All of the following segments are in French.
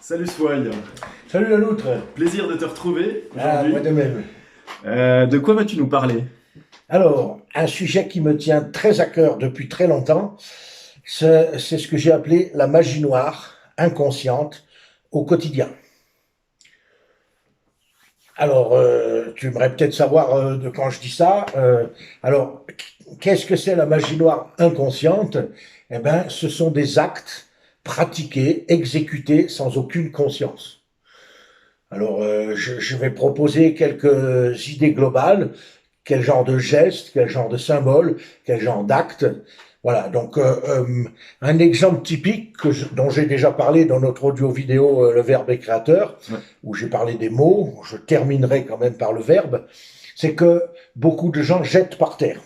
Salut Swag, Salut la loutre. plaisir de te retrouver Ah, moi aujourd'hui. de même. De quoi vas-tu nous parler? Alors, un sujet qui me tient très à cœur depuis très longtemps, c'est ce que j'ai appelé la magie noire inconsciente au quotidien. Alors, tu aimerais peut-être savoir de quand je dis ça. Alors, qu'est-ce que c'est la magie noire inconsciente? Eh bien, ce sont des actes pratiqués, exécutés sans aucune conscience. Alors, je vais proposer quelques idées globales. Quel genre de geste, quel genre de symbole, quel genre d'acte. Voilà, donc un exemple typique dont j'ai déjà parlé dans notre audio-vidéo Le Verbe est créateur, Ouais. où j'ai parlé des mots, je terminerai quand même par le verbe, c'est que beaucoup de gens jettent par terre.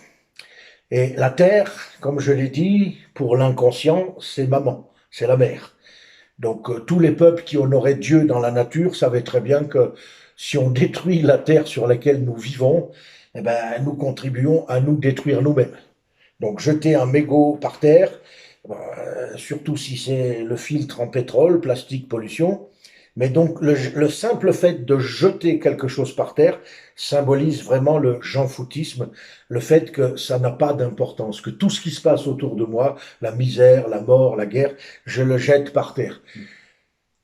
Et la terre, comme je l'ai dit, pour l'inconscient, c'est maman, c'est la mère. Donc tous les peuples qui honoraient Dieu dans la nature savaient très bien que si on détruit la terre sur laquelle nous vivons, eh ben, nous contribuons à nous détruire nous-mêmes. Donc jeter un mégot par terre, surtout si c'est le filtre en pétrole, plastique, pollution, mais donc le simple fait de jeter quelque chose par terre symbolise vraiment le jean-foutisme, le fait que ça n'a pas d'importance, que tout ce qui se passe autour de moi, la misère, la mort, la guerre, je le jette par terre.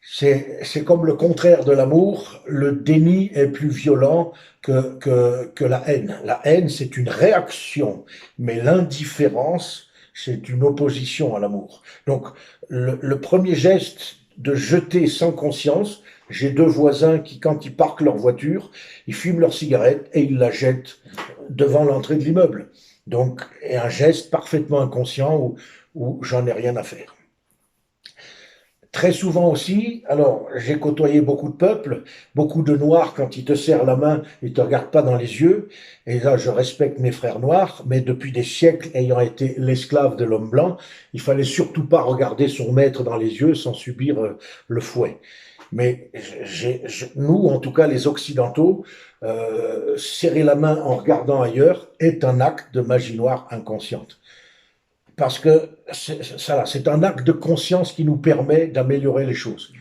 C'est comme le contraire de l'amour, le déni est plus violent que la haine. La haine, c'est une réaction, mais l'indifférence, c'est une opposition à l'amour. Donc, le premier geste de jeter sans conscience, j'ai deux voisins qui, quand ils parquent leur voiture, ils fument leur cigarette et ils la jettent devant l'entrée de l'immeuble. Donc, et un geste parfaitement inconscient où j'en ai rien à faire. Très souvent aussi, alors j'ai côtoyé beaucoup de peuples, beaucoup de noirs quand ils te serrent la main, ils te regardent pas dans les yeux. Et là, je respecte mes frères noirs, mais depuis des siècles, ayant été l'esclave de l'homme blanc, il fallait surtout pas regarder son maître dans les yeux sans subir le fouet. Mais nous, en tout cas les Occidentaux, serrer la main en regardant ailleurs est un acte de magie noire inconsciente. Parce que c'est un acte de conscience qui nous permet d'améliorer les choses.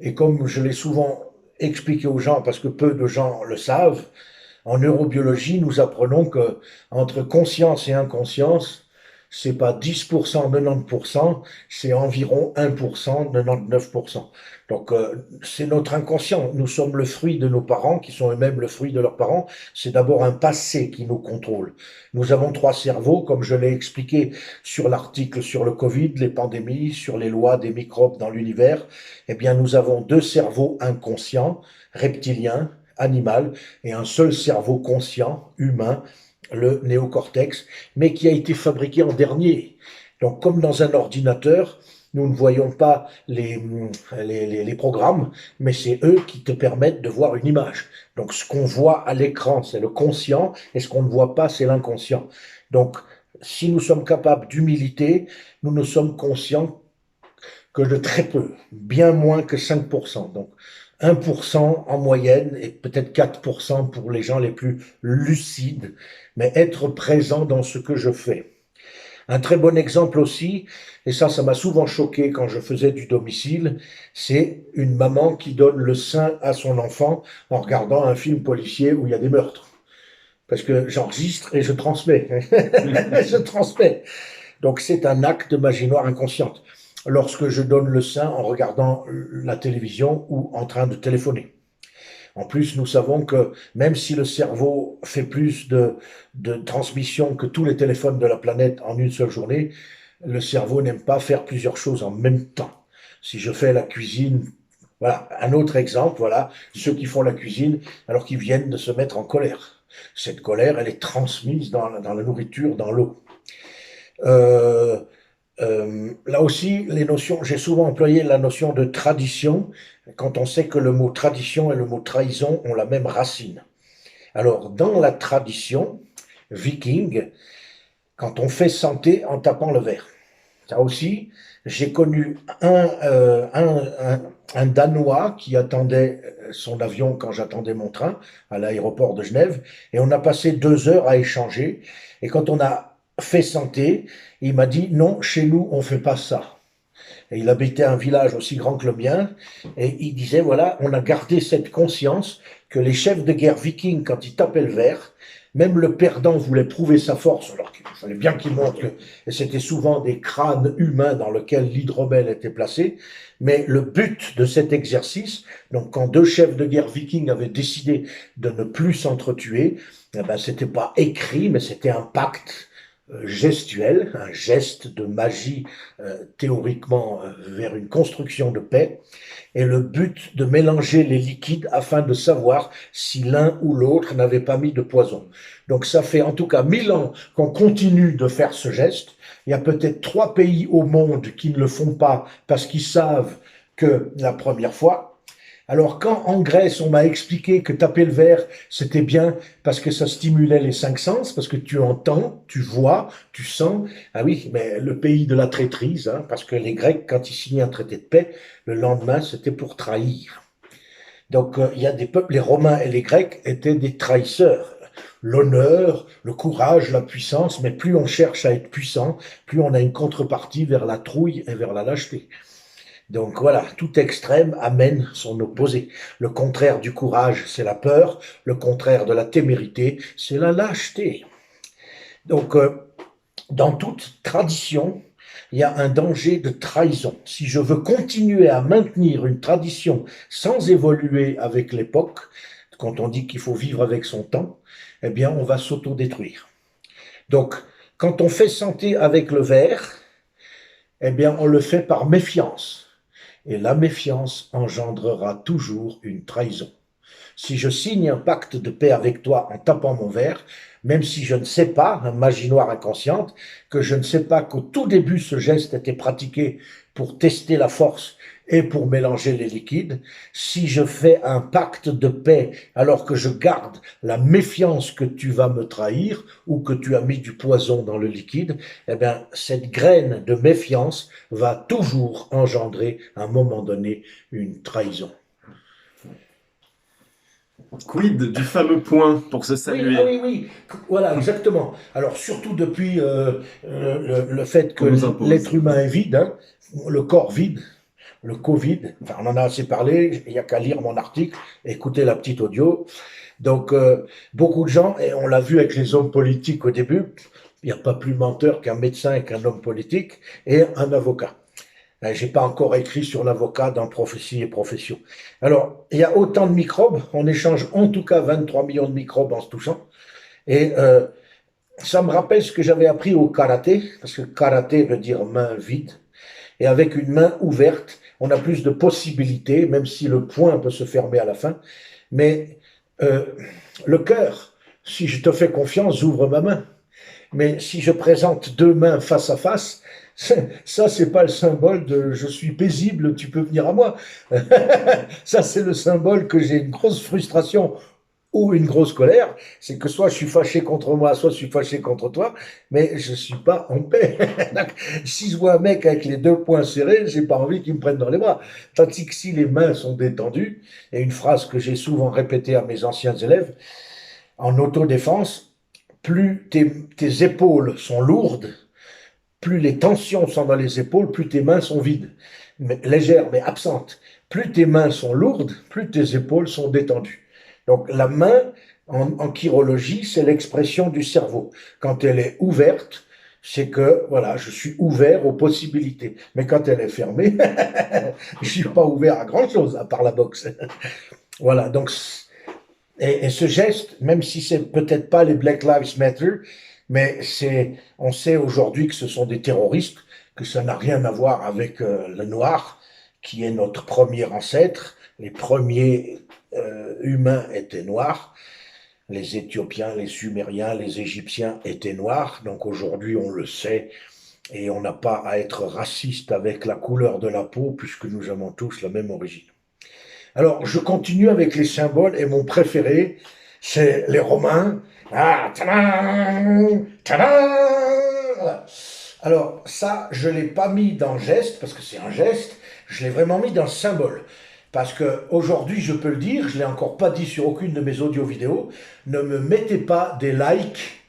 Et comme je l'ai souvent expliqué aux gens, parce que peu de gens le savent, en neurobiologie, nous apprenons que entre conscience et inconscience, c'est pas 10%, 90%, c'est environ 1%, 99%. Donc, c'est notre inconscient. Nous sommes le fruit de nos parents, qui sont eux-mêmes le fruit de leurs parents. C'est d'abord un passé qui nous contrôle. Nous avons trois cerveaux, comme je l'ai expliqué sur l'article sur le Covid, les pandémies, sur les lois des microbes dans l'univers. Eh bien, nous avons deux cerveaux inconscients, reptiliens, animal, et un seul cerveau conscient, humain, le néocortex, mais qui a été fabriqué en dernier. Donc, comme dans un ordinateur, nous ne voyons pas les programmes, mais c'est eux qui te permettent de voir une image. Donc, ce qu'on voit à l'écran, c'est le conscient, et ce qu'on ne voit pas, c'est l'inconscient. Donc, si nous sommes capables d'humilité, nous ne sommes conscients que de très peu, bien moins que 5%. Donc 1% en moyenne et peut-être 4% pour les gens les plus lucides, mais être présent dans ce que je fais. Un très bon exemple aussi, et ça m'a souvent choqué quand je faisais du domicile, c'est une maman qui donne le sein à son enfant en regardant un film policier où il y a des meurtres. Parce que j'enregistre et je transmets. Je transmets. Donc c'est un acte de magie noire inconsciente lorsque je donne le sein en regardant la télévision ou en train de téléphoner. En plus, nous savons que même si le cerveau fait plus de transmissions que tous les téléphones de la planète en une seule journée, le cerveau n'aime pas faire plusieurs choses en même temps. Si je fais la cuisine, voilà, un autre exemple, voilà, ceux qui font la cuisine alors qu'ils viennent de se mettre en colère. Cette colère, elle est transmise dans la nourriture, dans l'eau. Euh, Là aussi, les notions, j'ai souvent employé la notion de tradition quand on sait que le mot tradition et le mot trahison ont la même racine. Alors, dans la tradition viking, quand on fait santé en tapant le verre, ça aussi, j'ai connu un Danois qui attendait son avion quand j'attendais mon train à l'aéroport de Genève, et on a passé 2 heures à échanger, et quand on a fait santé, il m'a dit non, chez nous on fait pas ça. et il habitait un village aussi grand que le mien, et il disait, voilà, on a gardé cette conscience que les chefs de guerre vikings, quand ils tapaient le verre, même le perdant voulait prouver sa force, alors qu'il fallait bien qu'il montre que et c'était souvent des crânes humains dans lesquels l'hydromel était placé, mais le but de cet exercice, donc quand deux chefs de guerre vikings avaient décidé de ne plus s'entretuer, eh ben, c'était pas écrit, mais c'était un pacte gestuel, un geste de magie théoriquement vers une construction de paix, et le but de mélanger les liquides afin de savoir si l'un ou l'autre n'avait pas mis de poison. Donc ça fait en tout cas 1000 ans qu'on continue de faire ce geste. Il y a peut-être 3 pays au monde qui ne le font pas parce qu'ils savent que la première fois. Alors quand en Grèce on m'a expliqué que taper le verre c'était bien parce que ça stimulait les 5 sens, parce que tu entends, tu vois, tu sens, ah oui, mais le pays de la traîtrise, hein, parce que les Grecs quand ils signaient un traité de paix, le lendemain c'était pour trahir. Donc il y a des peuples, les Romains et les Grecs étaient des trahisseurs. L'honneur, le courage, la puissance, mais plus on cherche à être puissant, plus on a une contrepartie vers la trouille et vers la lâcheté. Donc voilà, tout extrême amène son opposé. Le contraire du courage, c'est la peur. Le contraire de la témérité, c'est la lâcheté. Donc, dans toute tradition, il y a un danger de trahison. Si je veux continuer à maintenir une tradition sans évoluer avec l'époque, quand on dit qu'il faut vivre avec son temps, eh bien, on va s'autodétruire. Donc, quand on fait santé avec le verre, eh bien, on le fait par méfiance. Et la méfiance engendrera toujours une trahison. Si je signe un pacte de paix avec toi en tapant mon verre, même si je ne sais pas, un magie noire inconsciente, que je ne sais pas qu'au tout début ce geste était pratiqué pour tester la force et pour mélanger les liquides, si je fais un pacte de paix alors que je garde la méfiance que tu vas me trahir ou que tu as mis du poison dans le liquide, eh bien, cette graine de méfiance va toujours engendrer à un moment donné une trahison. Quid du fameux point pour se Oui, saluer? ah oui, oui, voilà, exactement. Alors, surtout depuis le fait que Qu'on nous impose. l'être humain est vide, hein, le corps vide, le Covid, enfin, on en a assez parlé, il n'y a qu'à lire mon article, écouter la petite audio. Donc, beaucoup de gens, et on l'a vu avec les hommes politiques au début, il n'y a pas plus menteur qu'un médecin et qu'un homme politique et un avocat. J'ai pas encore écrit sur l'avocat dans Prophétie et Profession. Alors, il y a autant de microbes, on échange en tout cas 23 millions de microbes en se touchant, et ça me rappelle ce que j'avais appris au karaté, parce que karaté veut dire main vide, et avec une main ouverte, on a plus de possibilités, même si le poing peut se fermer à la fin, mais euh, le cœur, si je te fais confiance, j'ouvre ma main. Mais si je présente 2 mains face à face, ça, c'est pas le symbole de je suis paisible, tu peux venir à moi. Ça, c'est le symbole que j'ai une grosse frustration ou une grosse colère. C'est que soit je suis fâché contre moi, soit je suis fâché contre toi, mais je suis pas en paix. Si je vois un mec avec les 2 poings serrés, j'ai pas envie qu'il me prenne dans les bras. Tandis que si les mains sont détendues, et une phrase que j'ai souvent répétée à mes anciens élèves, en autodéfense, plus tes épaules sont lourdes, plus les tensions sont dans les épaules, plus tes mains sont vides, mais, légères mais absentes. Plus tes mains sont lourdes, plus tes épaules sont détendues. Donc la main, en chirologie, c'est l'expression du cerveau. Quand elle est ouverte, c'est que voilà, je suis ouvert aux possibilités. Mais quand elle est fermée, je suis pas ouvert à grand chose à part la boxe. Voilà, donc et ce geste, même si c'est peut-être pas les Black Lives Matter, mais on sait aujourd'hui que ce sont des terroristes, que ça n'a rien à voir avec le noir, qui est notre premier ancêtre. Les premiers humains étaient noirs. Les Éthiopiens, les Sumériens, les Égyptiens étaient noirs. Donc aujourd'hui, on le sait. Et on n'a pas à être raciste avec la couleur de la peau, puisque nous avons tous la même origine. Alors, je continue avec les symboles et mon préféré, c'est les Romains. Ah, tadam, tadam. Alors, ça, je ne l'ai pas mis dans geste, parce que c'est un geste, je l'ai vraiment mis dans symbole. Parce qu'aujourd'hui, je peux le dire, je ne l'ai encore pas dit sur aucune de mes audio-vidéos, ne me mettez pas des likes,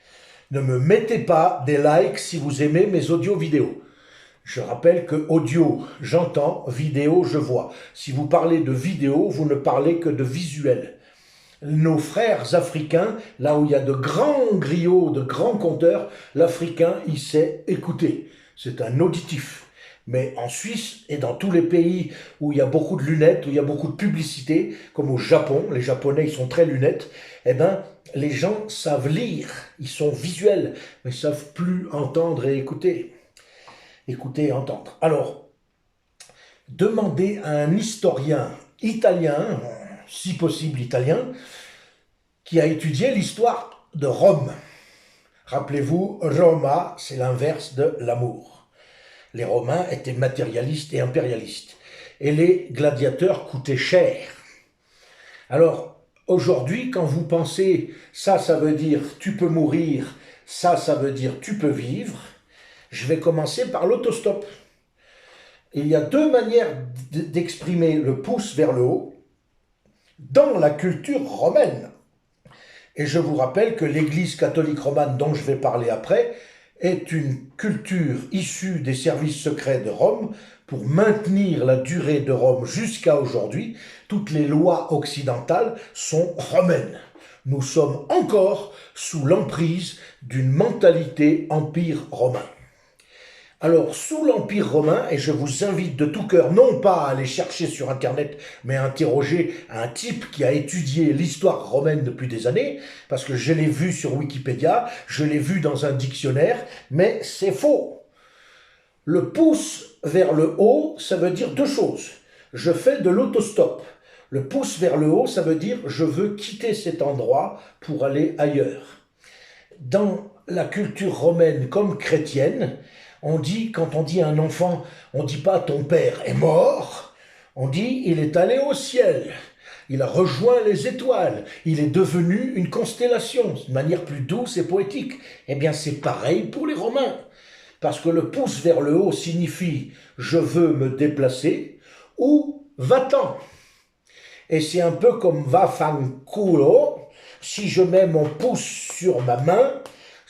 ne me mettez pas des likes si vous aimez mes audio-vidéos. Je rappelle que audio, j'entends, vidéo, je vois. Si vous parlez de vidéo, vous ne parlez que de visuel. Nos frères africains, là où il y a de grands griots, de grands conteurs, l'Africain, il sait écouter. C'est un auditif. Mais en Suisse et dans tous les pays où il y a beaucoup de lunettes, où il y a beaucoup de publicité, comme au Japon, les Japonais, ils sont très lunettes, eh ben, les gens savent lire, ils sont visuels, mais ils savent plus entendre et écouter. Écouter et entendre. Alors, demandez à un historien italien, si possible italien, qui a étudié l'histoire de Rome. Rappelez-vous, Roma, c'est l'inverse de l'amour. Les Romains étaient matérialistes et impérialistes. Et les gladiateurs coûtaient cher. Alors, aujourd'hui, quand vous pensez, ça veut dire tu peux mourir, ça veut dire tu peux vivre, je vais commencer par l'autostop. Il y a deux manières d'exprimer le pouce vers le haut dans la culture romaine. Et je vous rappelle que l'Église catholique romane, dont je vais parler après, est une culture issue des services secrets de Rome pour maintenir la durée de Rome jusqu'à aujourd'hui. Toutes les lois occidentales sont romaines. Nous sommes encore sous l'emprise d'une mentalité empire romain. Alors, sous l'Empire romain, et je vous invite de tout cœur, non pas à aller chercher sur Internet, mais à interroger un type qui a étudié l'histoire romaine depuis des années, parce que je l'ai vu sur Wikipédia, je l'ai vu dans un dictionnaire, mais c'est faux. Le pouce vers le haut, ça veut dire deux choses. Je fais de l'autostop. Le pouce vers le haut, ça veut dire je veux quitter cet endroit pour aller ailleurs. Dans la culture romaine comme chrétienne, quand on dit à un enfant, on ne dit pas ton père est mort, on dit il est allé au ciel, il a rejoint les étoiles, il est devenu une constellation, de manière plus douce et poétique. Eh bien c'est pareil pour les Romains, parce que le pouce vers le haut signifie je veux me déplacer ou va-t'en. Et c'est un peu comme va fanculo, si je mets mon pouce sur ma main,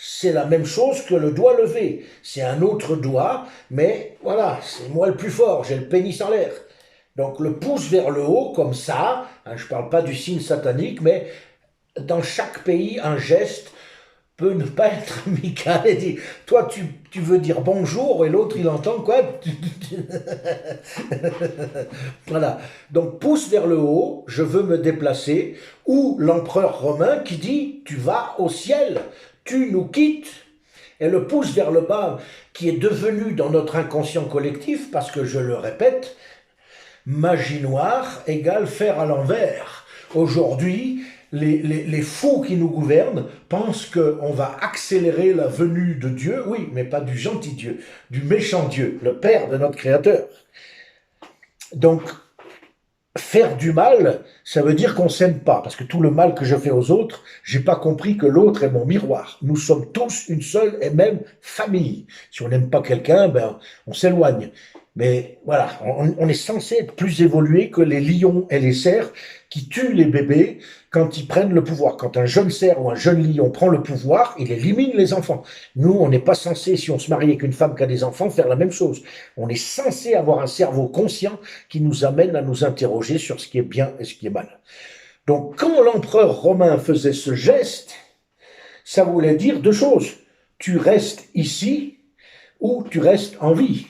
c'est la même chose que le doigt levé. C'est un autre doigt, mais voilà, c'est moi le plus fort, j'ai le pénis en l'air. Donc le pouce vers le haut, comme ça, hein, je ne parle pas du signe satanique, mais dans chaque pays, un geste peut ne pas être amical. Et dit, toi, tu veux dire bonjour, et l'autre, il entend quoi? Voilà. Donc pouce vers le haut, je veux me déplacer, ou l'empereur romain qui dit, tu vas au ciel. Tu nous quittes, et le pouce vers le bas qui est devenu dans notre inconscient collectif, parce que je le répète, magie noire égale faire à l'envers. Aujourd'hui, les fous qui nous gouvernent pensent qu'on va accélérer la venue de Dieu, oui, mais pas du gentil Dieu, du méchant Dieu, le Père de notre Créateur. Donc, faire du mal, ça veut dire qu'on ne s'aime pas, parce que tout le mal que je fais aux autres, j'ai pas compris que l'autre est mon miroir. Nous sommes tous une seule et même famille. Si on n'aime pas quelqu'un, ben, on s'éloigne. Mais voilà, on est censé être plus évolué que les lions et les cerfs qui tuent les bébés quand ils prennent le pouvoir. Quand un jeune cerf ou un jeune lion prend le pouvoir, il élimine les enfants. Nous, on n'est pas censé, si on se marie avec une femme qui a des enfants, faire la même chose. On est censé avoir un cerveau conscient qui nous amène à nous interroger sur ce qui est bien et ce qui est mal. Donc, quand l'empereur romain faisait ce geste, ça voulait dire deux choses. Tu restes ici ou tu restes en vie.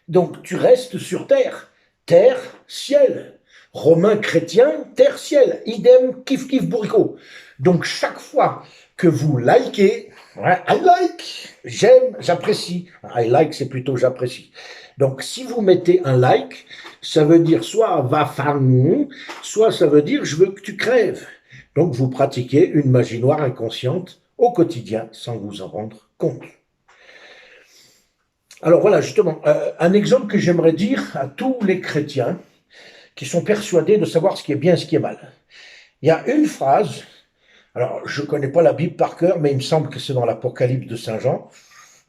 Donc, tu restes sur terre. Terre, ciel. Romain chrétien, terre, ciel. Idem, kiff, kiff, bourricot. Donc, chaque fois que vous likez, I like, j'aime, j'apprécie. I like, c'est plutôt j'apprécie. Donc, si vous mettez un like, ça veut dire soit va fan, soit ça veut dire je veux que tu crèves. Donc, vous pratiquez une magie noire inconsciente au quotidien sans vous en rendre compte. Alors voilà, justement, un exemple que j'aimerais dire à tous les chrétiens qui sont persuadés de savoir ce qui est bien et ce qui est mal. Il y a une phrase, alors je ne connais pas la Bible par cœur, mais il me semble que c'est dans l'Apocalypse de Saint Jean.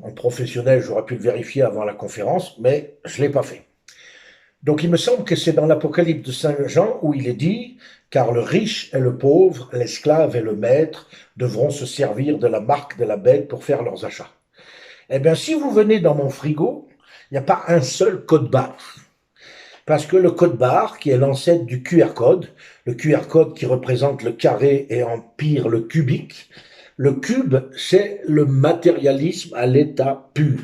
En professionnel, j'aurais pu le vérifier avant la conférence, mais je ne l'ai pas fait. Donc il me semble que c'est dans l'Apocalypse de Saint Jean où il est dit « Car le riche et le pauvre, l'esclave et le maître devront se servir de la marque de la bête pour faire leurs achats. » Eh bien, si vous venez dans mon frigo, Il n'y a pas un seul code barre. Parce que le code barre, qui est l'ancêtre du QR code, le QR code qui représente le carré et en pire le cubique, le cube, c'est le matérialisme à l'état pur.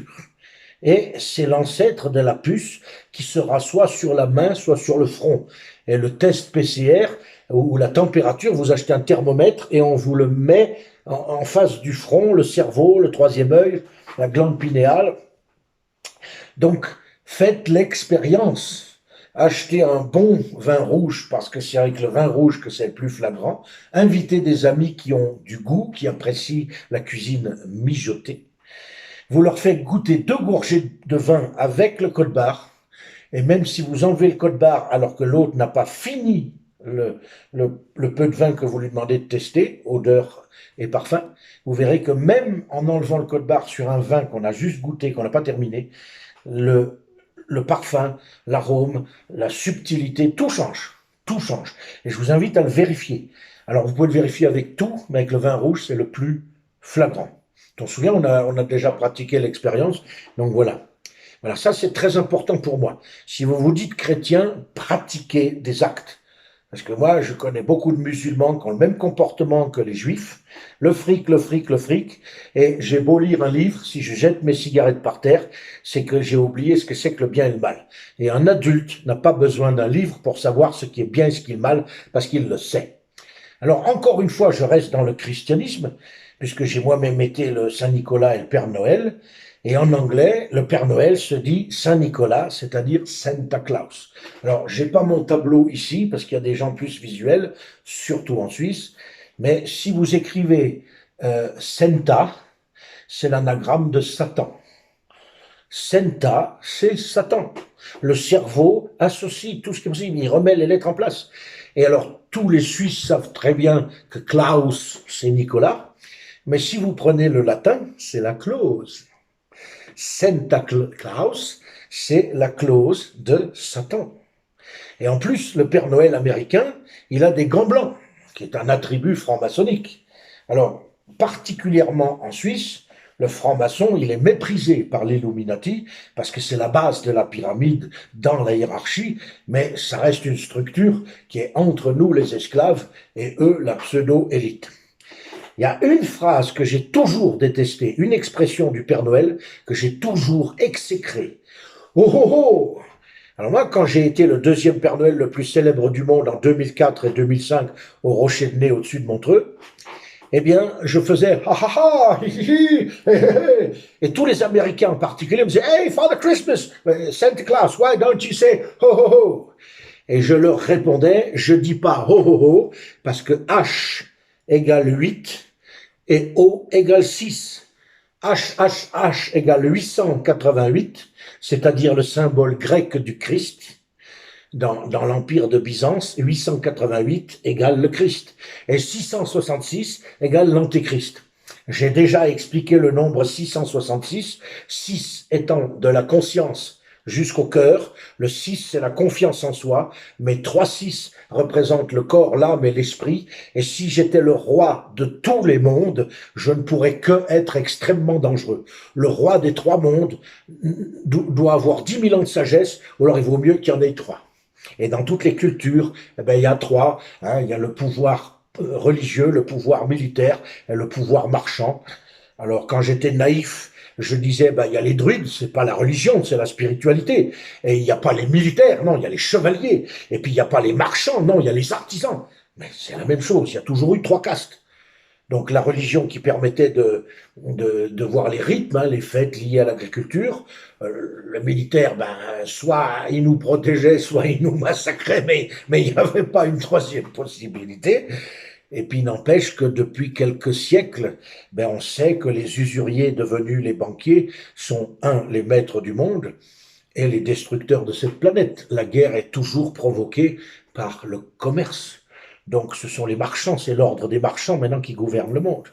Et c'est l'ancêtre de la puce qui sera soit sur la main, soit sur le front. Et le test PCR, ou la température, vous achetez un thermomètre et on vous le met en face du front, le cerveau, le troisième œil, la glande pinéale. Donc, faites l'expérience. Achetez un bon vin rouge, parce que c'est avec le vin rouge que c'est le plus flagrant. Invitez des amis qui ont du goût, qui apprécient la cuisine mijotée. Vous leur faites goûter 2 gorgées de vin avec le code barre, et même si vous enlevez le code barre alors que l'autre n'a pas fini le peu de vin que vous lui demandez de tester, odeur et parfum, vous verrez que même en enlevant le code barre sur un vin qu'on a juste goûté, qu'on n'a pas terminé, le, le parfum, l'arôme, la subtilité, tout change. Tout change. Et je vous invite à le vérifier. Alors, vous pouvez le vérifier avec tout, mais avec le vin rouge, c'est le plus flagrant. Tu te souviens, on a déjà pratiqué l'expérience. Donc voilà. Voilà, ça c'est très important pour moi. Si vous vous dites chrétien, pratiquez des actes. Parce que moi, je connais beaucoup de musulmans qui ont le même comportement que les juifs. Le fric, le fric, le fric. Et j'ai beau lire un livre, si je jette mes cigarettes par terre, c'est que j'ai oublié ce que c'est que le bien et le mal. Et un adulte n'a pas besoin d'un livre pour savoir ce qui est bien et ce qui est mal, parce qu'il le sait. Alors, encore une fois, je reste dans le christianisme, puisque j'ai moi-même été le Saint-Nicolas et le Père Noël. Et en anglais, le Père Noël se dit Saint-Nicolas, c'est-à-dire Santa Claus. Alors, j'ai pas mon tableau ici, parce qu'il y a des gens plus visuels, surtout en Suisse. Mais si vous écrivez Senta, c'est l'anagramme de Satan. Senta, c'est Satan. Le cerveau associe tout ce qui est possible, il remet les lettres en place. Et alors, tous les Suisses savent très bien que Klaus, c'est Nicolas. Mais si vous prenez le latin, c'est la clause. Santa Claus, c'est la clause de Satan. Et en plus, le Père Noël américain, il a des gants blancs, qui est un attribut franc-maçonnique. Alors, particulièrement en Suisse, le franc-maçon, il est méprisé par l'Illuminati, parce que c'est la base de la pyramide dans la hiérarchie, mais ça reste une structure qui est entre nous, les esclaves, et eux, la pseudo-élite. Il y a une phrase que j'ai toujours détestée, une expression du Père Noël que j'ai toujours exécrée. Oh oh oh! Alors moi, quand j'ai été le deuxième Père Noël le plus célèbre du monde en 2004 et 2005 au Rocher de Nez au-dessus de Montreux, eh bien, je faisais ha ha ha, hi hi hi, et tous les Américains en particulier me disaient Hey, Father Christmas, Santa Claus, why don't you say ho ho ho? Et je leur répondais, je dis pas ho ho ho, parce que H égale 8 et O égale 6. H égale 888, c'est-à-dire le symbole grec du Christ. Dans l'Empire de Byzance, 888 égale le Christ. Et 666 égale l'Antéchrist. J'ai déjà expliqué le nombre 666, 6 étant de la conscience jusqu'au cœur, le 6 c'est la confiance en soi, mais 3-6 représente le corps, l'âme et l'esprit, et si j'étais le roi de tous les mondes, je ne pourrais que être extrêmement dangereux. Le roi des 3 mondes doit avoir 10 000 ans de sagesse, ou alors il vaut mieux qu'il y en ait 3. Et dans toutes les cultures, eh ben, il y a 3, hein, il y a le pouvoir religieux, le pouvoir militaire et le pouvoir marchand. Alors quand j'étais naïf, je disais, il y a les druides, c'est pas la religion, c'est la spiritualité. Et il n'y a pas les militaires, non, il y a les chevaliers. Et puis il n'y a pas les marchands, non, il y a les artisans. Mais c'est la même chose, il y a toujours eu 3 castes. Donc la religion qui permettait de voir les rythmes, hein, les fêtes liées à l'agriculture. Le militaire, soit il nous protégeait, soit il nous massacrait, mais il n'y avait pas une 3e possibilité. Et puis n'empêche que depuis quelques siècles, on sait que les usuriers devenus les banquiers sont, les maîtres du monde et les destructeurs de cette planète. La guerre est toujours provoquée par le commerce. Donc ce sont les marchands, c'est l'ordre des marchands maintenant qui gouverne le monde.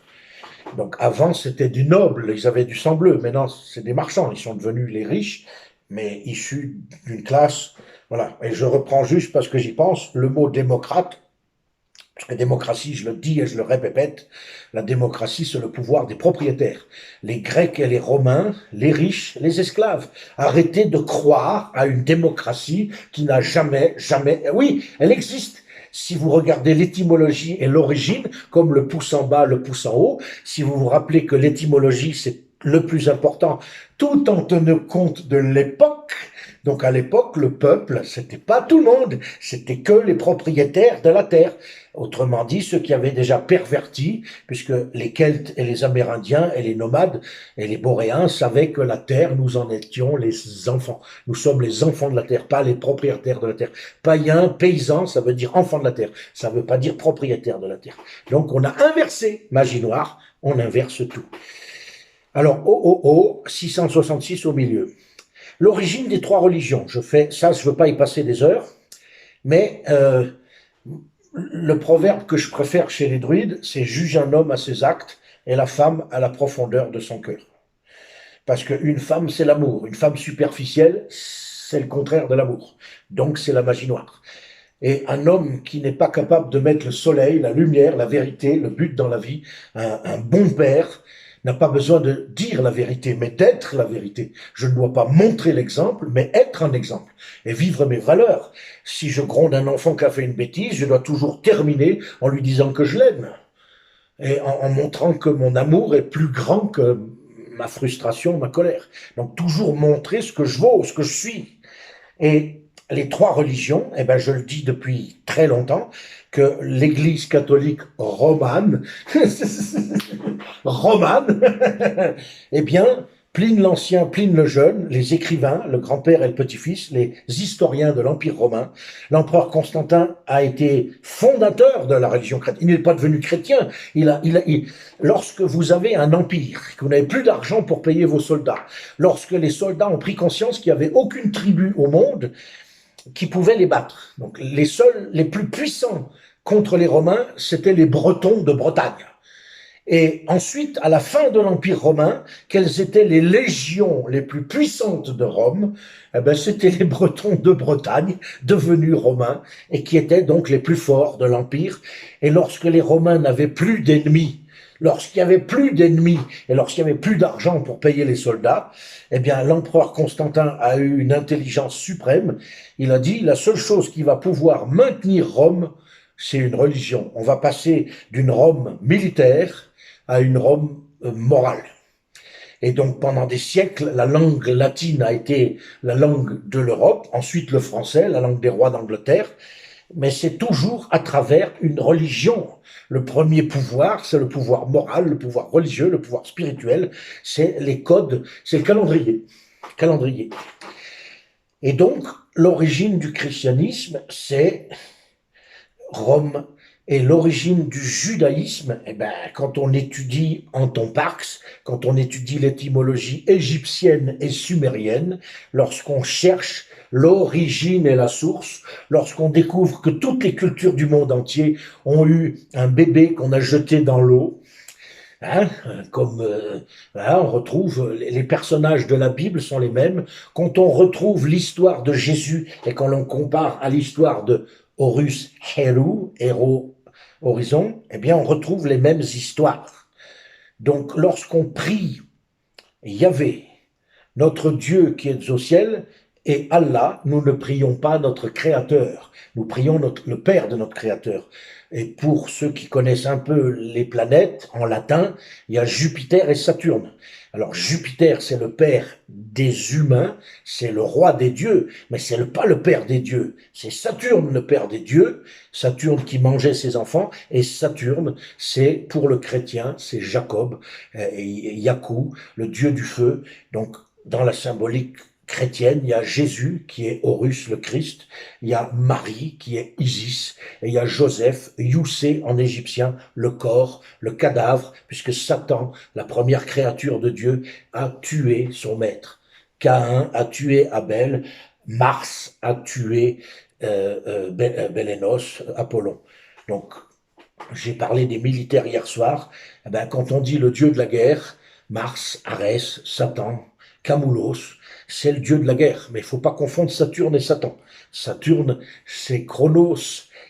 Donc avant c'était du noble, ils avaient du sang bleu, maintenant c'est des marchands, ils sont devenus les riches, mais issus d'une classe, voilà. Et je reprends juste parce que j'y pense, le mot démocrate, Parce que démocratie, je le dis et je le répète, la démocratie, c'est le pouvoir des propriétaires. Les Grecs et les Romains, les riches, les esclaves. Arrêtez de croire à une démocratie qui n'a jamais... Oui, elle existe. Si vous regardez l'étymologie et l'origine, comme le pouce en bas, le pouce en haut, si vous vous rappelez que l'étymologie, c'est le plus important, tout en tenant compte de l'époque. Donc à l'époque, le peuple, c'était pas tout le monde, c'était que les propriétaires de la terre. Autrement dit, ceux qui avaient déjà perverti, puisque les Celtes et les Amérindiens et les nomades et les Boréens savaient que la terre, nous en étions les enfants. Nous sommes les enfants de la terre, pas les propriétaires de la terre. Païen, paysan, ça veut dire enfant de la terre. Ça veut pas dire propriétaire de la terre. Donc on a inversé magie noire, on inverse tout. Alors, 666 au milieu. L'origine des trois religions. Je fais ça, je veux pas y passer des heures, mais le proverbe que je préfère chez les druides, c'est juge un homme à ses actes et la femme à la profondeur de son cœur. Parce qu'une femme, c'est l'amour. Une femme superficielle, c'est le contraire de l'amour. Donc, c'est la magie noire. Et un homme qui n'est pas capable de mettre le soleil, la lumière, la vérité, le but dans la vie, un bon père, n'a pas besoin de dire la vérité, mais d'être la vérité. Je ne dois pas montrer l'exemple, mais être un exemple et vivre mes valeurs. Si je gronde un enfant qui a fait une bêtise, je dois toujours terminer en lui disant que je l'aime et en montrant que mon amour est plus grand que ma frustration, ma colère. Donc toujours montrer ce que je vaux, ce que je suis. Et les trois religions, eh ben je le dis depuis très longtemps, que l'Église catholique romane, romane, eh bien, Pline l'Ancien, Pline le Jeune, les écrivains, le grand-père et le petit-fils, les historiens de l'Empire romain, l'empereur Constantin a été fondateur de la religion chrétienne. Il n'est pas devenu chrétien. Lorsque vous avez un empire, que vous n'avez plus d'argent pour payer vos soldats, lorsque les soldats ont pris conscience qu'il n'y avait aucune tribu au monde qui pouvait les battre. Donc les seuls, les plus puissants contre les Romains, c'étaient les Bretons de Bretagne. Et ensuite, à la fin de l'Empire romain, quelles étaient les légions les plus puissantes de Rome? Eh ben, c'était les Bretons de Bretagne, devenus romains, et qui étaient donc les plus forts de l'Empire. Et lorsque les Romains n'avaient plus d'ennemis, lorsqu'il y avait plus d'ennemis et lorsqu'il y avait plus d'argent pour payer les soldats, eh bien, l'empereur Constantin a eu une intelligence suprême. Il a dit, la seule chose qui va pouvoir maintenir Rome, c'est une religion. On va passer d'une Rome militaire à une Rome morale. Et donc, pendant des siècles, la langue latine a été la langue de l'Europe, ensuite le français, la langue des rois d'Angleterre, mais c'est toujours à travers une religion. Le premier pouvoir, c'est le pouvoir moral, le pouvoir religieux, le pouvoir spirituel, c'est les codes, c'est le calendrier. Calendrier. Et donc, l'origine du christianisme, c'est Rome. Et l'origine du judaïsme, eh ben, quand on étudie Anton Parks, quand on étudie l'étymologie égyptienne et sumérienne, lorsqu'on cherche l'origine et la source, lorsqu'on découvre que toutes les cultures du monde entier ont eu un bébé qu'on a jeté dans l'eau, hein, voilà, on retrouve les personnages de la Bible sont les mêmes. Quand on retrouve l'histoire de Jésus et quand l'on compare à l'histoire de Horus Heru, héros horizon, eh bien, on retrouve les mêmes histoires. Donc, lorsqu'on prie Yahvé, notre Dieu qui est au ciel, et Allah, nous ne prions pas notre Créateur, nous prions le Père de notre Créateur. Et pour ceux qui connaissent un peu les planètes, en latin, il y a Jupiter et Saturne. Alors Jupiter, c'est le père des humains, c'est le roi des dieux, mais c'est pas le père des dieux. C'est Saturne, le père des dieux, Saturne qui mangeait ses enfants, et Saturne, c'est pour le chrétien, c'est Jacob, et Yakou, le dieu du feu. Donc dans la symbolique chrétienne, il y a Jésus qui est Horus le Christ, il y a Marie qui est Isis, et il y a Joseph, Youssé en égyptien, le corps, le cadavre, puisque Satan, la première créature de Dieu, a tué son maître. Caïn a tué Abel, Mars a tué Bélénos, Apollon. Donc, j'ai parlé des militaires hier soir, eh ben, quand on dit le dieu de la guerre, Mars, Arès, Satan, Camoulos, c'est le dieu de la guerre. Mais il faut pas confondre Saturne et Satan. Saturne, c'est Chronos,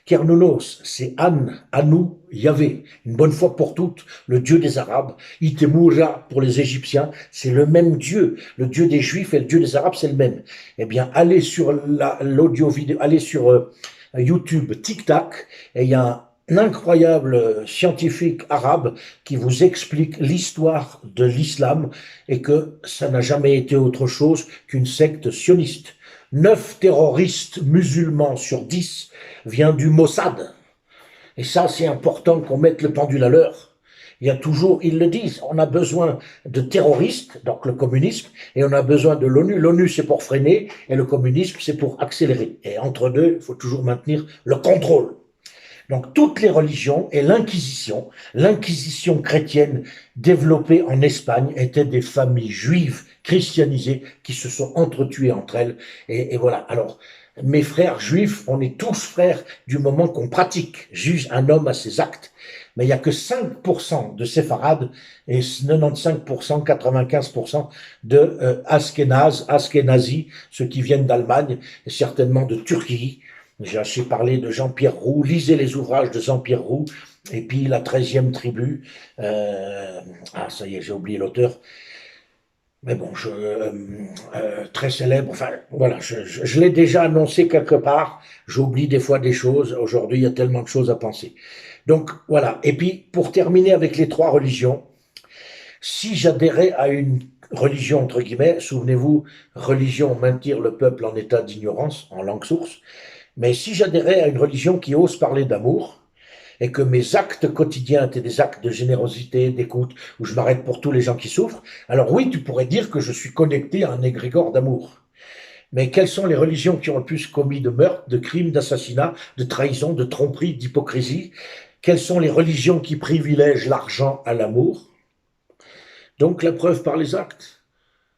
Kernunos, c'est Anu, Yahvé. Une bonne fois pour toutes, le dieu des Arabes. Itemura pour les Égyptiens, c'est le même dieu. Le dieu des Juifs et le dieu des Arabes, c'est le même. Eh bien, allez sur l'audio vidéo, allez sur YouTube, Tic Tac, et il y a un incroyable scientifique arabe qui vous explique l'histoire de l'islam et que ça n'a jamais été autre chose qu'une secte sioniste. 9 terroristes musulmans sur 10 viennent du Mossad. Et ça, c'est important qu'on mette le pendule à l'heure. Il y a toujours, ils le disent, on a besoin de terroristes, donc le communisme, et on a besoin de l'ONU. L'ONU, c'est pour freiner, et le communisme, c'est pour accélérer. Et entre deux, il faut toujours maintenir le contrôle. Donc toutes les religions et l'inquisition chrétienne développée en Espagne étaient des familles juives christianisées qui se sont entretuées entre elles. Et voilà. Alors, mes frères juifs, on est tous frères du moment qu'on pratique, juge un homme à ses actes. Mais il n'y a que 5% de séfarades et 95%, 95% de Askénazes, ceux qui viennent d'Allemagne et certainement de Turquie. J'ai assez parlé de Jean-Pierre Roux, lisez les ouvrages de Jean-Pierre Roux, et puis la 13e tribu, ça y est, j'ai oublié l'auteur, mais bon, très célèbre, enfin voilà, je l'ai déjà annoncé quelque part, j'oublie des fois des choses, aujourd'hui il y a tellement de choses à penser. Donc voilà, et puis pour terminer avec les 3 religions, si j'adhérais à une religion, entre guillemets, souvenez-vous, religion, maintenir le peuple en état d'ignorance, en langue source, mais si j'adhérais à une religion qui ose parler d'amour, et que mes actes quotidiens étaient des actes de générosité, d'écoute, où je m'arrête pour tous les gens qui souffrent, alors oui, tu pourrais dire que je suis connecté à un égrégore d'amour. Mais quelles sont les religions qui ont le plus commis de meurtres, de crimes, d'assassinats, de trahison, de tromperies, d'hypocrisie? Quelles sont les religions qui privilègent l'argent à l'amour? Donc la preuve par les actes.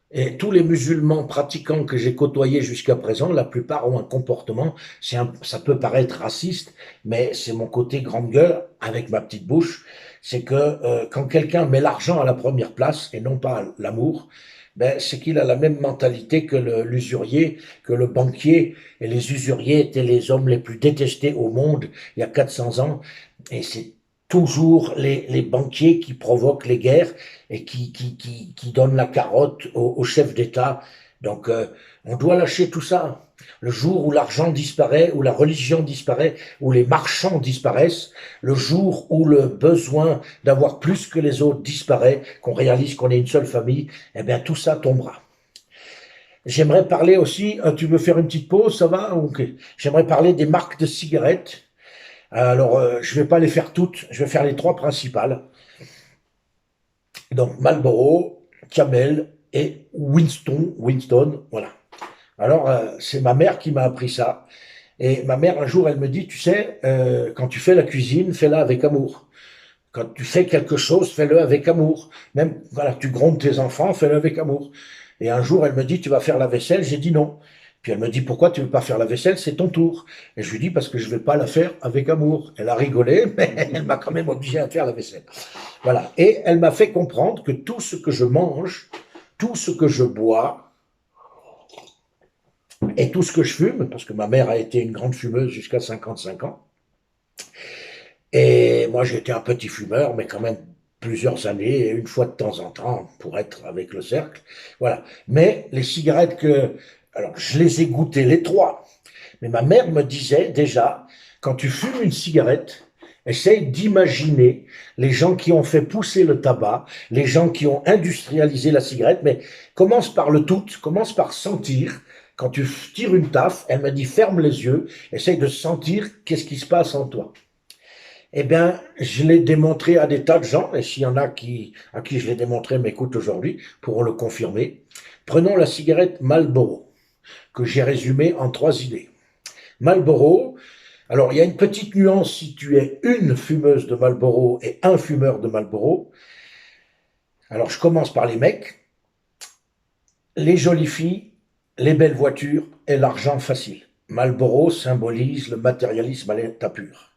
Et tous les musulmans pratiquants que j'ai côtoyés jusqu'à présent, la plupart ont un comportement, ça peut paraître raciste, mais c'est mon côté grande gueule, avec ma petite bouche, c'est que quand quelqu'un met l'argent à la première place et non pas l'amour, ben, c'est qu'il a la même mentalité que l'usurier, que le banquier, et les usuriers étaient les hommes les plus détestés au monde il y a 400 ans, et c'est toujours les banquiers qui provoquent les guerres et qui donnent la carotte aux chefs d'État. Donc, on doit lâcher tout ça. Le jour où l'argent disparaît, où la religion disparaît, où les marchands disparaissent, le jour où le besoin d'avoir plus que les autres disparaît, qu'on réalise qu'on est une seule famille, eh bien, tout ça tombera. J'aimerais parler aussi, tu veux faire une petite pause, ça va? Ok. J'aimerais parler des marques de cigarettes. Alors, je vais pas les faire toutes, je vais faire les 3 principales. Donc, Marlboro, Camel et Winston, voilà. Alors, c'est ma mère qui m'a appris ça. Et ma mère, un jour, elle me dit, tu sais, quand tu fais la cuisine, fais-la avec amour. Quand tu fais quelque chose, fais-le avec amour. Même, voilà, tu grondes tes enfants, fais-le avec amour. Et un jour, elle me dit, tu vas faire la vaisselle. J'ai dit non. Puis elle me dit, pourquoi tu veux pas faire la vaisselle? C'est ton tour. Et je lui dis, parce que je vais pas la faire avec amour. Elle a rigolé, mais elle m'a quand même obligé à faire la vaisselle. Voilà. Et elle m'a fait comprendre que tout ce que je mange, tout ce que je bois, et tout ce que je fume, parce que ma mère a été une grande fumeuse jusqu'à 55 ans, et moi j'étais un petit fumeur, mais quand même plusieurs années, et une fois de temps en temps, pour être avec le cercle, voilà. Mais les cigarettes alors je les ai goûtées les 3, mais ma mère me disait déjà, quand tu fumes une cigarette, essaye d'imaginer les gens qui ont fait pousser le tabac, les gens qui ont industrialisé la cigarette, mais commence par le tout, commence par sentir. Quand tu tires une taffe, elle m'a dit ferme les yeux, essaye de sentir qu'est-ce qui se passe en toi. Eh bien, je l'ai démontré à des tas de gens, et s'il y en a à qui je l'ai démontré m'écoutent aujourd'hui, pourront le confirmer. Prenons la cigarette Marlboro, que j'ai résumée en 3 idées. Marlboro, alors il y a une petite nuance si tu es une fumeuse de Marlboro et un fumeur de Marlboro. Alors je commence par les mecs, les jolies filles, les belles voitures et l'argent facile. Marlboro symbolise le matérialisme à l'état pur.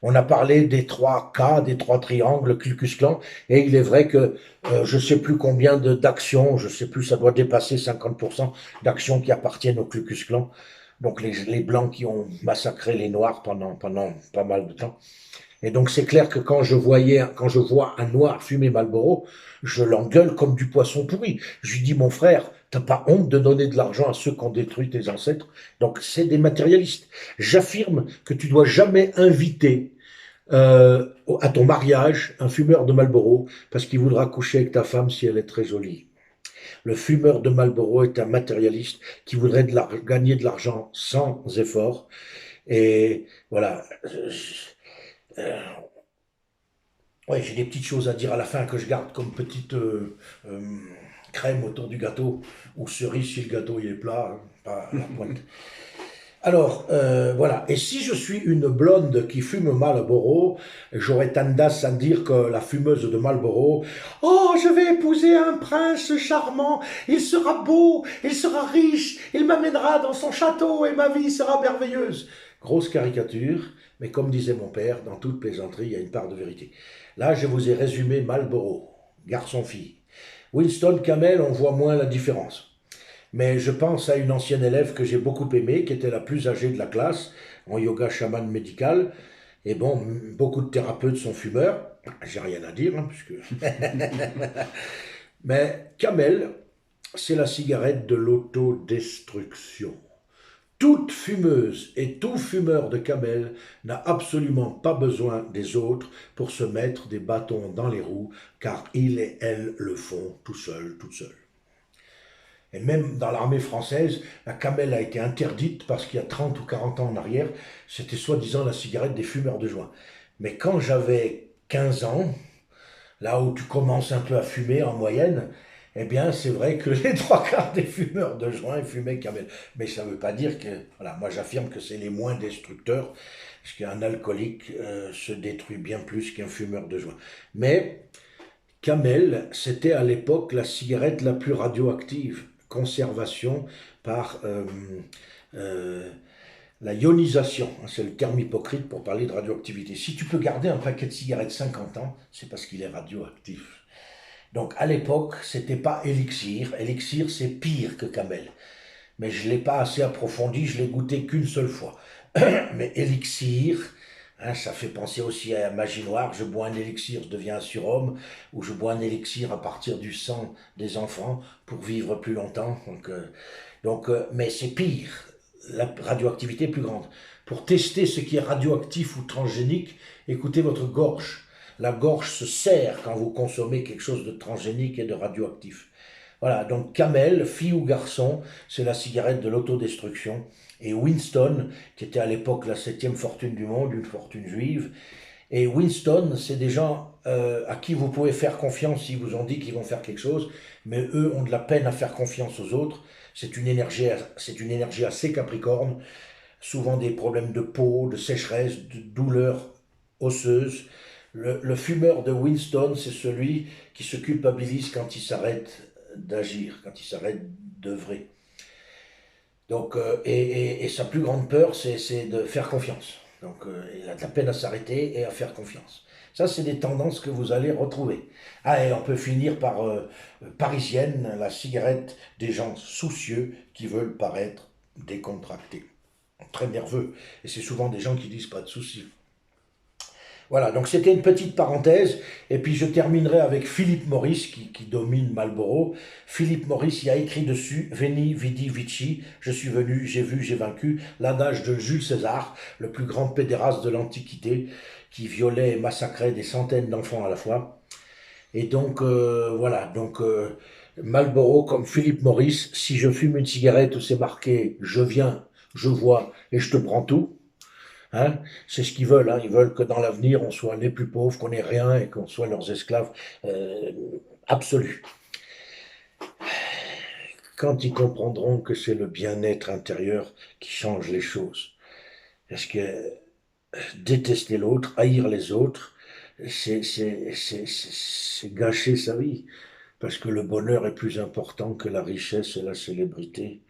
On a parlé des 3 K, des 3 triangles, Ku Klux Klan, et il est vrai que je ne sais plus combien d'actions, je ne sais plus, ça doit dépasser 50% d'actions qui appartiennent au Ku Klux Klan. Donc les Blancs qui ont massacré les Noirs pendant pas mal de temps. Et donc c'est clair que quand je vois un Noir fumer Marlboro, je l'engueule comme du poisson pourri. Je lui dis, mon frère, t'as pas honte de donner de l'argent à ceux qui ont détruit tes ancêtres? Donc c'est des matérialistes. J'affirme que tu dois jamais inviter à ton mariage un fumeur de Marlboro parce qu'il voudra coucher avec ta femme si elle est très jolie. Le fumeur de Marlboro est un matérialiste qui voudrait gagner de l'argent sans effort. Et voilà. Euh, ouais, j'ai des petites choses à dire à la fin que je garde comme petite euh, crème autour du gâteau ou cerise si le gâteau il est plat, hein, pas à la pointe. Alors, voilà. Et si je suis une blonde qui fume Marlboro, j'aurais tendance à dire que la fumeuse de Marlboro, oh, je vais épouser un prince charmant, il sera beau, il sera riche, il m'amènera dans son château et ma vie sera merveilleuse. Grosse caricature, mais comme disait mon père, dans toute plaisanterie, il y a une part de vérité. Là, je vous ai résumé Marlboro, garçon-fille. Winston Camel, on voit moins la différence. Mais je pense à une ancienne élève que j'ai beaucoup aimée, qui était la plus âgée de la classe, en yoga chaman médical. Et bon, beaucoup de thérapeutes sont fumeurs. J'ai rien à dire, hein, puisque... Mais Camel, c'est la cigarette de l'autodestruction. Toute fumeuse et tout fumeur de Camel n'a absolument pas besoin des autres pour se mettre des bâtons dans les roues, car il et elle le font tout seul, toute seule. Et même dans l'armée française, la camelle a été interdite parce qu'il y a 30 ou 40 ans en arrière, c'était soi-disant la cigarette des fumeurs de joint. Mais quand j'avais 15 ans, là où tu commences un peu à fumer en moyenne, eh bien c'est vrai que les 3 quarts des fumeurs de joint fumaient camel. Mais ça ne veut pas dire que... Voilà, moi j'affirme que c'est les moins destructeurs, parce qu'un alcoolique se détruit bien plus qu'un fumeur de joint. Mais Camel, c'était à l'époque la cigarette la plus radioactive. Conservation par euh, la ionisation. C'est le terme hypocrite pour parler de radioactivité. Si tu peux garder un paquet de cigarettes 50 ans, c'est parce qu'il est radioactif. Donc à l'époque, c'était pas élixir. Élixir, c'est pire que Camel. Mais je ne l'ai pas assez approfondi, je l'ai goûté qu'une seule fois. Mais élixir, hein, ça fait penser aussi à la magie noire. Je bois un élixir, je deviens un surhomme, ou je bois un élixir à partir du sang des enfants pour vivre plus longtemps. Mais c'est pire. La radioactivité est plus grande. Pour tester ce qui est radioactif ou transgénique, écoutez votre gorge. La gorge se serre quand vous consommez quelque chose de transgénique et de radioactif. Voilà, donc Camel, fille ou garçon, c'est la cigarette de l'autodestruction. Et Winston, qui était à l'époque la septième fortune du monde, une fortune juive. Et Winston, c'est des gens à qui vous pouvez faire confiance s'ils vous ont dit qu'ils vont faire quelque chose, mais eux ont de la peine à faire confiance aux autres. C'est une énergie assez capricorne, souvent des problèmes de peau, de sécheresse, de douleurs osseuses. Le fumeur de Winston, c'est celui qui se culpabilise quand il s'arrête d'agir, quand il s'arrête d'œuvrer. Donc, et sa plus grande peur, c'est de faire confiance. Donc, il a de la peine à s'arrêter et à faire confiance. Ça, c'est des tendances que vous allez retrouver. Ah, et on peut finir par parisienne, la cigarette des gens soucieux qui veulent paraître décontractés, très nerveux. Et c'est souvent des gens qui disent pas de soucis. Voilà, donc c'était une petite parenthèse, et puis je terminerai avec Philippe Maurice qui domine Marlboro. Philippe Maurice y a écrit dessus Veni, Vidi, Vici, je suis venu, j'ai vu, j'ai vaincu, l'adage de Jules César, le plus grand pédéraste de l'Antiquité, qui violait et massacrait des centaines d'enfants à la fois. Et donc voilà, donc Marlboro comme Philippe Maurice, si je fume une cigarette où c'est marqué je viens, je vois et je te prends tout. Hein, c'est ce qu'ils veulent. Hein. Ils veulent que dans l'avenir, on soit les plus pauvres, qu'on n'ait rien et qu'on soit leurs esclaves euh, absolus. Quand ils comprendront que c'est le bien-être intérieur qui change les choses. Parce que détester l'autre, haïr les autres, c'est gâcher sa vie. Parce que le bonheur est plus important que la richesse et la célébrité.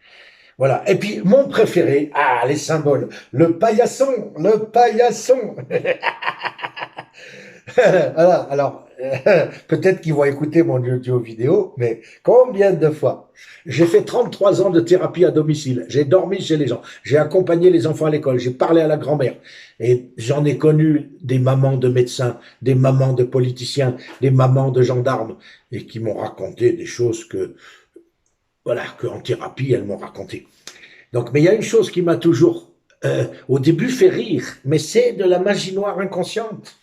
Voilà. Et puis, mon préféré, ah, les symboles. Le paillasson, le paillasson. Voilà, alors, peut-être qu'ils vont écouter mon audio vidéo, mais combien de fois? J'ai fait 33 ans de thérapie à domicile. J'ai dormi chez les gens. J'ai accompagné les enfants à l'école. J'ai parlé à la grand-mère. Et j'en ai connu des mamans de médecins, des mamans de politiciens, des mamans de gendarmes, et qui m'ont raconté des choses que, voilà, qu'en thérapie, elles m'ont raconté. Donc, mais il y a une chose qui m'a toujours, au début, fait rire, mais c'est de la magie noire inconsciente.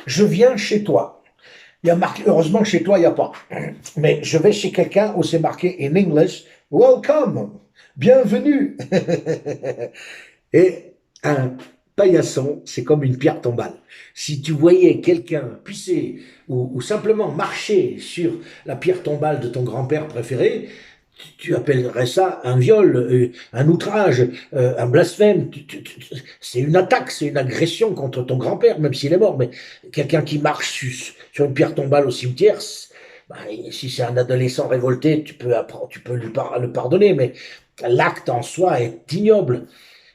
Je viens chez toi. Il y a marqué, heureusement chez toi, il n'y a pas. Mais je vais chez quelqu'un où c'est marqué in English, welcome, bienvenue. Et un paillasson, c'est comme une pierre tombale. Si tu voyais quelqu'un pisser ou simplement marcher sur la pierre tombale de ton grand-père préféré, tu appellerais ça un viol, un outrage, un blasphème. C'est une attaque, c'est une agression contre ton grand-père, même s'il est mort. Mais quelqu'un qui marche sur une pierre tombale au cimetière, bah, si c'est un adolescent révolté, tu peux le pardonner, mais l'acte en soi est ignoble.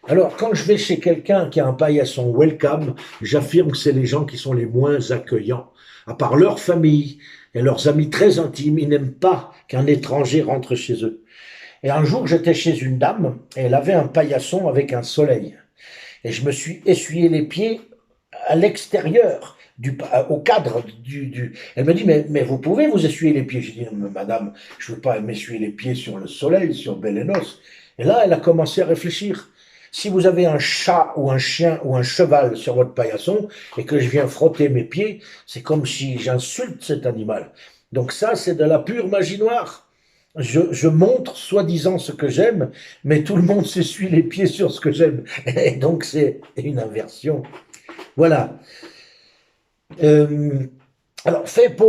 Alors, quand je vais chez quelqu'un qui a un paillasson welcome, j'affirme que c'est les gens qui sont les moins accueillants. À part leur famille et leurs amis très intimes, ils n'aiment pas qu'un étranger rentre chez eux. Et un jour, j'étais chez une dame, et elle avait un paillasson avec un soleil. Et je me suis essuyé les pieds à l'extérieur, au cadre Elle me dit, mais vous pouvez vous essuyer les pieds. J'ai dit, madame, je ne veux pas m'essuyer les pieds sur le soleil, sur Bélénos. Et là, elle a commencé à réfléchir. Si vous avez un chat ou un chien ou un cheval sur votre paillasson et que je viens frotter mes pieds, c'est comme si j'insulte cet animal. Donc ça, c'est de la pure magie noire. Je montre soi-disant ce que j'aime, mais tout le monde s'essuie les pieds sur ce que j'aime. Et donc c'est une inversion. Voilà. Euh, alors, fait pour